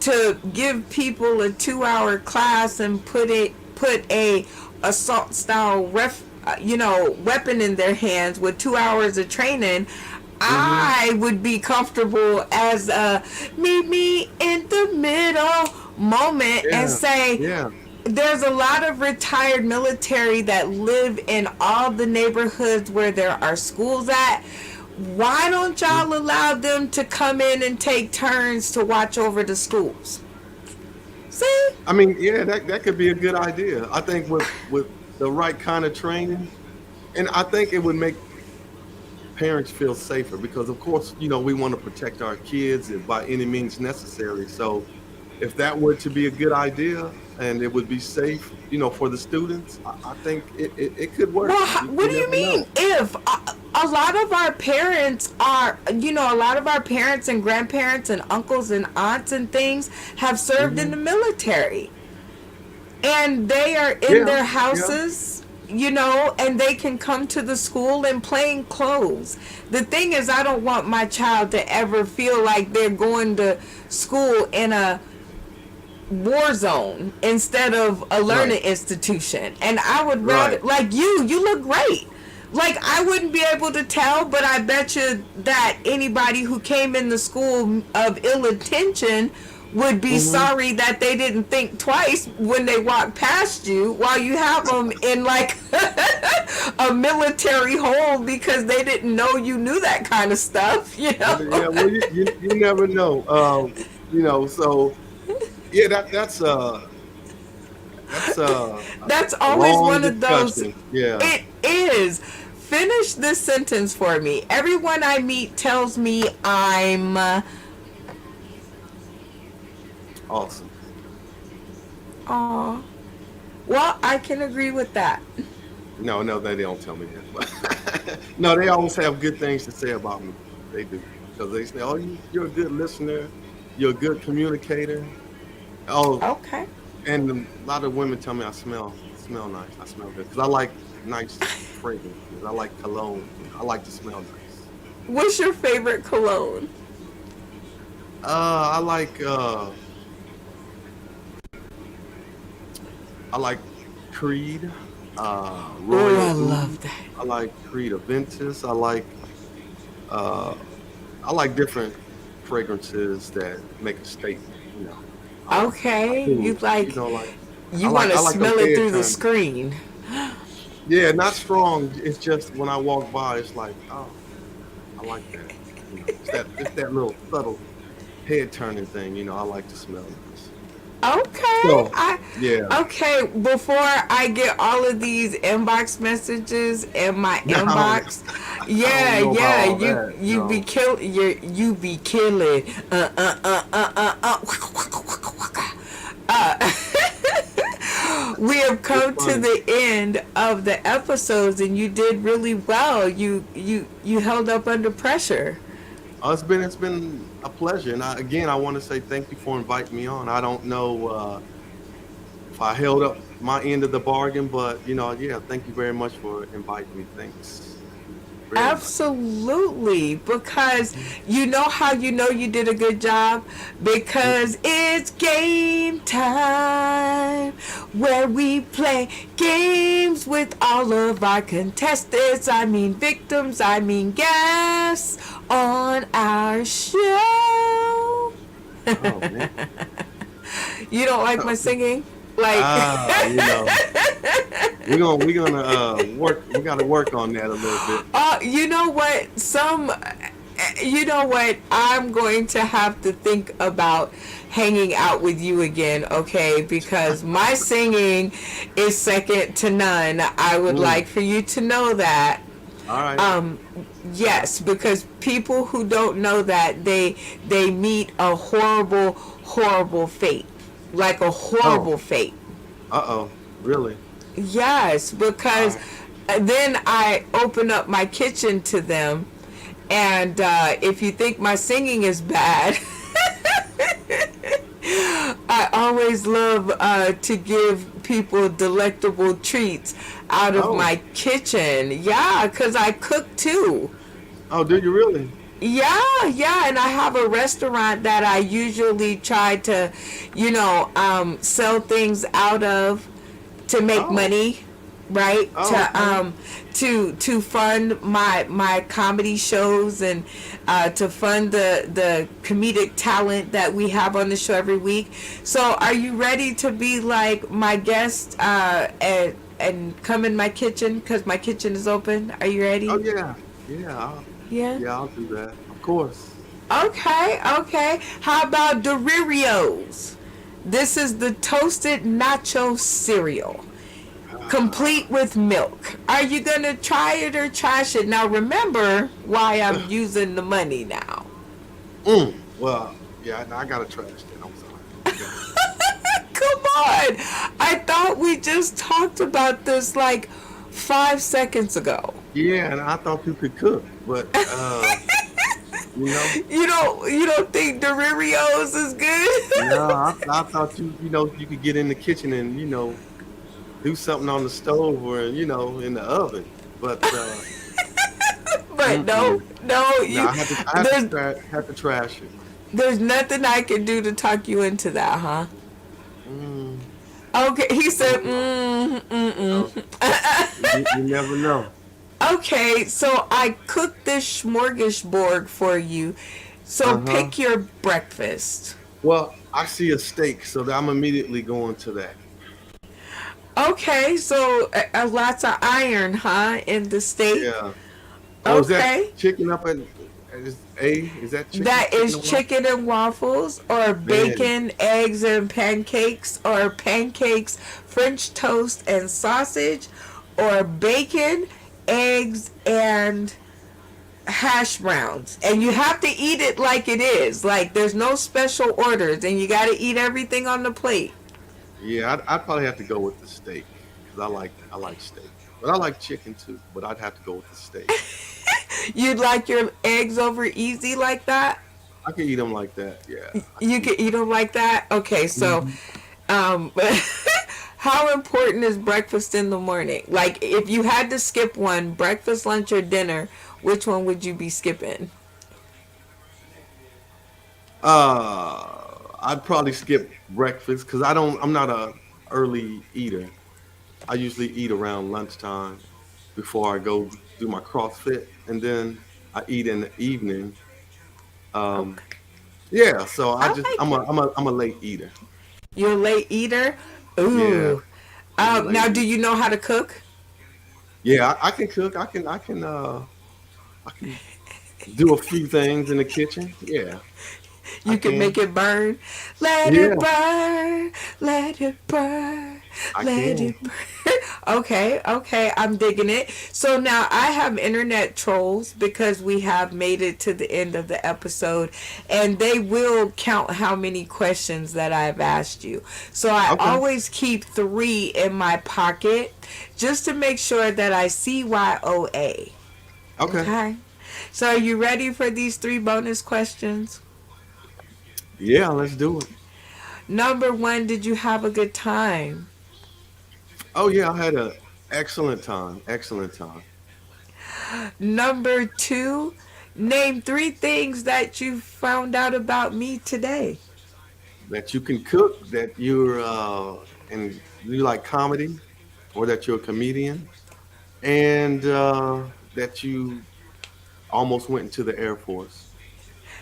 to give people a 2-hour class and put a assault style weapon in their hands with 2 hours of training, Hmm. I would be comfortable as a meet me in the middle moment and Yeah, say, yeah. there's a lot of retired military that live in all the neighborhoods where there are schools at. Why don't y'all allow them to come in and take turns to watch over the schools? See? I mean, yeah, that could be a good idea. I think with the right kind of training, and I think it would make parents feel safer because, of course, we want to protect our kids by any means necessary. So, if that were to be a good idea and it would be safe, for the students, I think it could work. Well, You what do you never mean know. if? A lot of our parents are, a lot of our parents and grandparents and uncles and aunts and things have served in Hmm. the military. And they are in Yeah, their yeah. houses, and they can come to the school in plain clothes. The thing is, I don't want my child to ever feel like they're going to school in a war zone instead of a Right. learning institution. And I would rather, Right. like, you look great. Like, I wouldn't be able to tell, but I bet you that anybody who came in the school of ill intention would be Hmm. sorry that they didn't think twice when they walk past you, while you have them in like a military hold because they didn't know you knew that kind of stuff, Yeah. Well, you never know. So yeah, that's That's a always long one of those. discussion. Yeah. It is. Finish this sentence for me. Everyone I meet tells me I'm. Awesome. Aw. Well, I can agree with that. No, no, they don't tell me that. But no, they always have good things to say about me. They do because they say, "Oh, you're a good listener. You're a good communicator." Oh, Okay. and a lot of women tell me I smell nice. I smell good because I like nice fragrances. I like cologne. I like to smell nice. What's your favorite cologne? I like I like Creed, Oh, Royal I Oud. love that. I like Creed Aventus. Uh, I like different fragrances that make a statement. I Okay. do. Like You want to I like those smell it through the head. screen. Yeah, not strong. It's just when I walk by, it's like, oh, I like that. It's that little subtle head turning thing. I like to smell this. Okay. So yeah, Okay, before I get all of these inbox messages in my no, I inbox, yeah, don't know about yeah, all you that. you be No, kill you be killing. Uh. We have it's come to funny. the end of the episodes, and you did really well. You held up under pressure. It's been a pleasure, and again, I want to say thank you for inviting me on. I don't know if I held up my end of the bargain, but yeah, thank you very much for inviting me. Thanks very much. Absolutely, because Mhm. how you did a good job, because it's game time where we play games with all of our contestants. I mean victims, I mean guests on our show. Oh man. You don't like my singing? Like, Ah, We're gonna work. We got to work on that a little bit. You know what? You know what? I'm going to have to think about hanging out with you again, okay? Because my singing is second to none. I would Mm, like for you to know that. all right. Um, yes, because people who don't know that they meet a horrible, horrible fate, like a Oh, horrible fate. uh-oh. Really? Yes, All because right. then I open up my kitchen to them, and if you think my singing is bad, I always love to give people delectable treats out of Oh, my kitchen. Yeah, because I cook too. oh, do you really? Yeah, yeah, and I have a restaurant that I usually try to, sell things out of to make Oh, money, right? oh, okay. To fund my comedy shows and to fund the comedic talent that we have on the show every week. So, are you ready to be like my guest and come in my kitchen because my kitchen is open? Are you Oh, ready? yeah. Yeah. Yeah. Yeah, I'll do that. Of course. Okay, okay. How about Doritos? This is the toasted nacho cereal, Ah. complete with milk. Are you gonna try it or trash it? Now remember why I'm using the money now. Well, yeah, I gotta trash that. I'm sorry. Go ahead. Come on! I thought we just talked about this like 5 seconds ago. Yeah, and I thought you could cook, but you know, You don't think Doritos is no, good? I thought you could get in the kitchen and do something on the stove or in the oven. But But no, mm-mm. no, No, there's have to trash it. there's nothing I can do to talk you into that, huh? Mm, Okay, he I said, don't know. Oh, you never know. Okay, so I cooked this smorgasbord for you. So Uh huh. pick your breakfast. Well, I see a steak, so I'm immediately going to that. Okay, so lots of iron, huh, in the steak. Yeah. Oh, is that Okay, chicken up at is that chicken? that Chicken is and what? chicken and waffles, or Man, bacon, eggs, and pancakes, or pancakes, French toast, and sausage, or bacon, eggs, and hash browns. And you have to eat it like it is. Like there's no special orders, and you got to eat everything on the plate. yeah, I'd probably have to go with the steak because I like steak, but I like chicken too. But I'd have to go with the steak. You'd like your eggs over easy like that? I can eat them like that. Yeah, I can You eat can eat them like that? Okay, so them. um how important is breakfast in the morning? Like if you had to skip one, breakfast, lunch, or dinner, which one would you be skipping? I'd probably skip breakfast because I'm not a early eater. I usually eat around lunchtime before I go do my CrossFit, and then I eat in the evening. Um, Okay. yeah, so I like it. I'm a late eater. You're a late eater? Yeah, Ooh. I'm a late Now do eater. you know how to cook? Yeah, I can cook. I can do a few things in the kitchen. Yeah, I You can make can. it burn. Let Yeah, it burn. Let it burn. I Let it can. burn. Okay, okay, I'm digging it. So now I have internet trolls because we have made it to the end of the episode, and they will count how many questions that I've asked you. So I Okay, always keep three in my pocket just to make sure that I CYOA. okay. Okay. So are you ready for these three bonus questions? Yeah, let's do it. Number one, did you have a good time? Oh yeah, I had a excellent time. Excellent time. Number two, name three things that you found out about me today. That you can cook. That you're and you like comedy, or that you're a comedian, and that you almost went into the Air Force.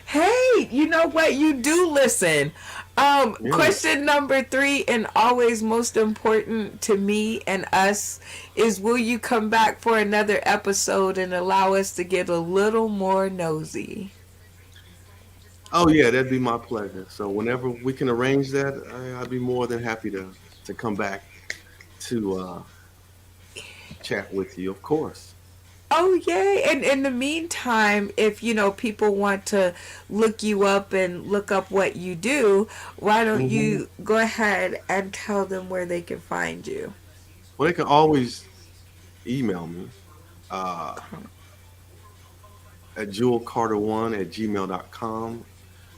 Hey, you know what? You do listen. Yeah. Question number 3, and always most important to me and us, is will you come back for another episode and allow us to get a little more nosy? Oh yeah, that'd be my pleasure. So whenever we can arrange that, I'd be more than happy to come back to chat with you. Of course. Oh, yay. And in the meantime, if, people want to look you up and look up what you do, why don't Hmm. you go ahead and tell them where they can find you? Well, they can always email me uh, at jewelcarter1@gmail.com.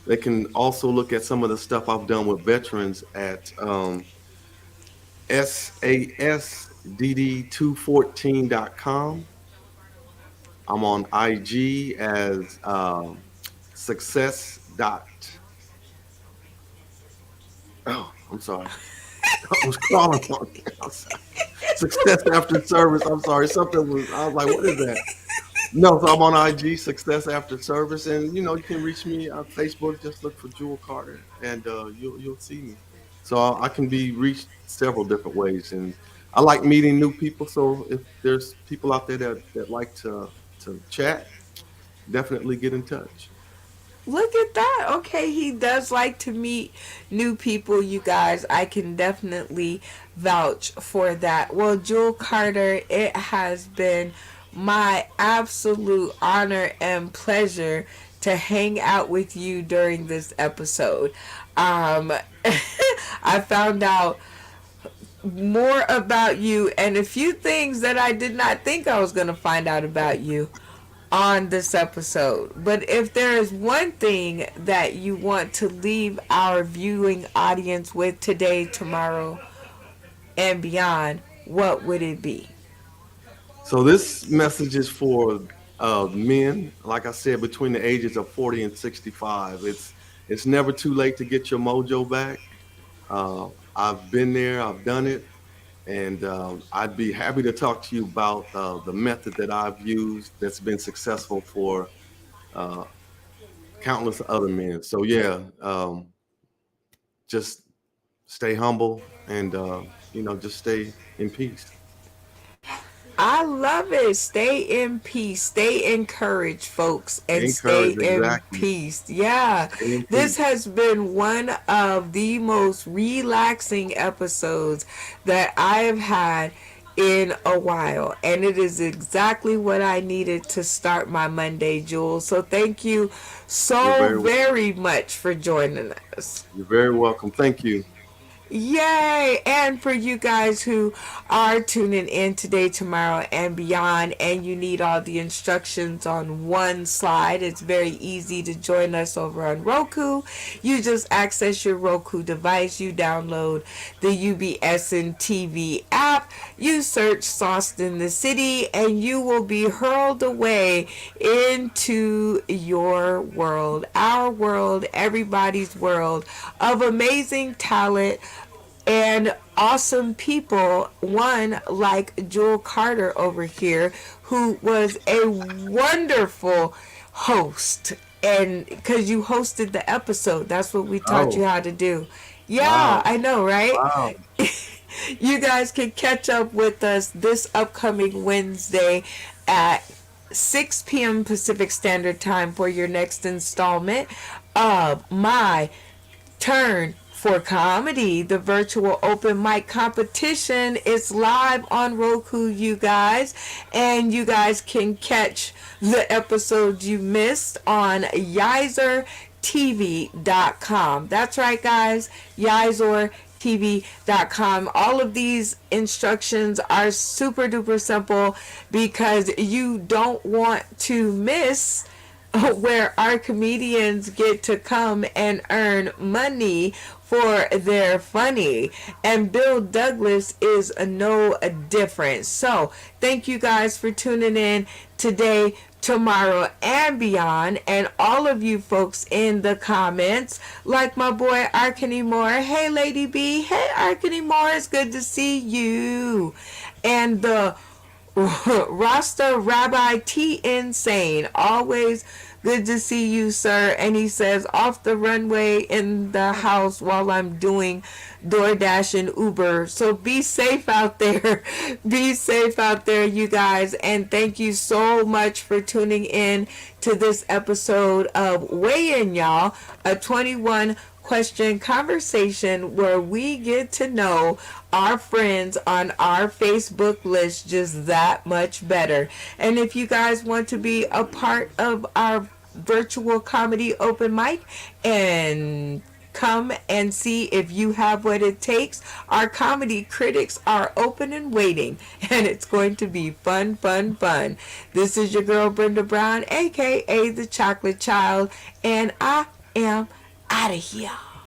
They can also look at some of the stuff I've done with veterans at sasdd214.com. I'm on IG as success dot. Oh, I'm sorry. I was crawling on it. I'm sorry. Success after service. I'm sorry. Something was. I was like, what is that? No, so I'm on IG, Success After Service, and you can reach me on Facebook. Just look for Jewel Carter, and you'll see me. So I can be reached several different ways, and I like meeting new people. So if there's people out there that like to chat, definitely get in touch. Look at that. Okay, he does like to meet new people, you guys. I can definitely vouch for that. Well, Jewel Carter, it has been my absolute honor and pleasure to hang out with you during this episode. Um, I found out more about you and a few things that I did not think I was going to find out about you on this episode. But if there is one thing that you want to leave our viewing audience with today, tomorrow, and beyond, what would it be? So this message is for men, like I said, between the ages of 40 and 65. It's never too late to get your mojo back. I've been there, I've done it, and I'd be happy to talk to you about the method that I've used that's been successful for uh, countless other men. So yeah, just stay humble and just stay in peace. I love it. Stay in peace. Stay encouraged, folks, and stay Encourage, in exactly. peace. Yeah. Stay in This peace. has been one of the most relaxing episodes that I have had in a while. And it is exactly what I needed to start my Monday, Jules. So thank you You're so very very much for joining us. you're very welcome. Thank you. Yay! And for you guys who are tuning in today, tomorrow, and beyond, and you need all the instructions on one slide, it's very easy to join us over on Roku. You just access your Roku device, you download the UBSN TV app, you search Sauced in the City, and you will be hurled away into your world, our world, everybody's world of amazing talent and awesome people. One like Jewel Carter over here, who was a wonderful host. And because you hosted the episode, that's what we taught you Oh, how to do. Yeah, wow. I know, right? Wow. You guys can catch up with us this upcoming Wednesday at 6 p.m. Pacific Standard Time for your next installment of my turn for comedy. The virtual open mic competition is live on Roku, you guys, and you guys can catch the episodes you missed on YizerTV.com. That's right, guys, YizerTV.com. All of these instructions are super duper simple because you don't want to miss where our comedians get to come and earn money for their funny. And Bill Douglas is no different. So, thank you guys for tuning in today, tomorrow, and beyond. And all of you folks in the comments, like my boy Arkany Moore. Hey, Lady B. Hey, Arkany Moore. It's good to see you. And the Rasta Rabbi T Insane, always Good to see you, sir. And he says, off the runway in the house while I'm doing DoorDash and Uber. So be safe out there. Be safe out there, you guys. And thank you so much for tuning in to this episode of Weigh In, y'all, a 21 question conversation where we get to know our friends on our Facebook list just that much better. And if you guys want to be a part of our virtual comedy open mic and come and see if you have what it takes, our comedy critics are open and waiting, and it's going to be fun, fun, fun. This is your girl Brenda Brown, aka the Chocolate Child, and I am out of here.